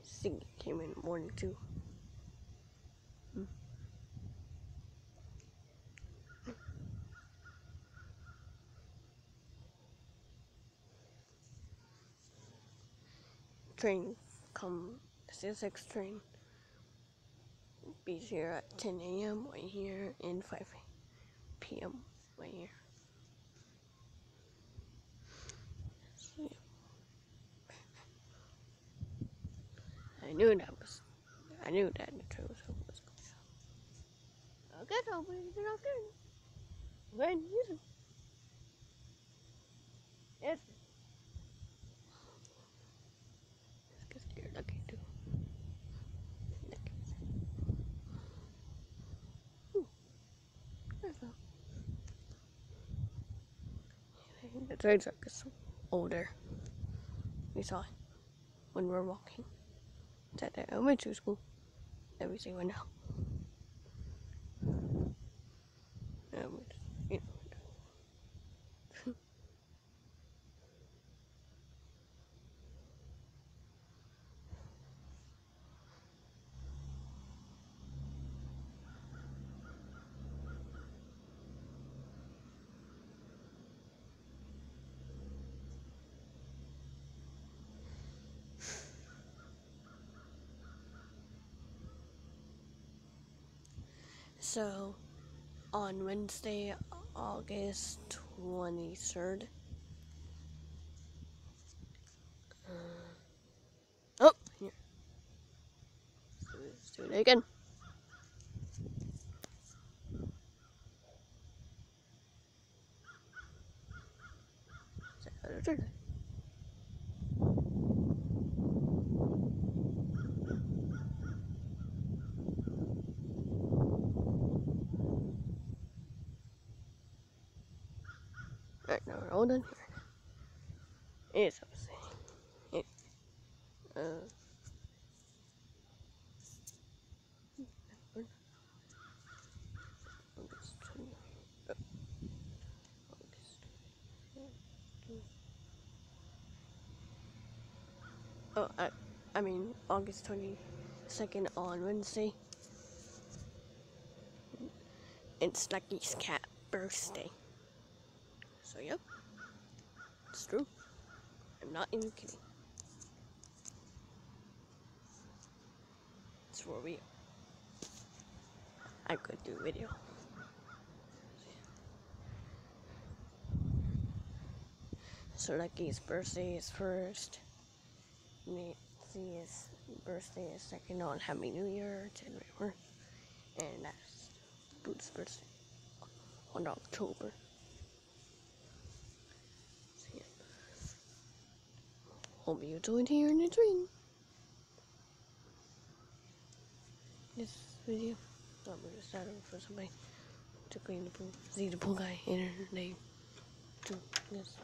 think it came in the morning too. Train come, the 6 train be here at 10 a.m. right here and 5 p.m. right here. So, yeah. I knew that the train was going. Okay, so we get off there. Go ahead and use it. Yes. Let's get scared. Okay, too. The train truck is older. We saw it when we were walking. It's at the elementary school. Everything went out. You know. So, on Wednesday, August 23rd. Oh, here. Let's do it again. Alright, now we're all done here. Yes, I was saying. Oh, I mean August 22nd on Wednesday. It's Lucky's cat birthday. So yep, it's true. I'm not even kidding. It's for real. I could do a video. So Lucky's birthday is first. Nancy's birthday is second on Happy New Year to everyone. And that's Boots' birthday on October. So yeah. Hope you enjoyed hearing the dream. This video. I'm gonna start over for somebody to clean the pool. See the pool guy in her name. Do this.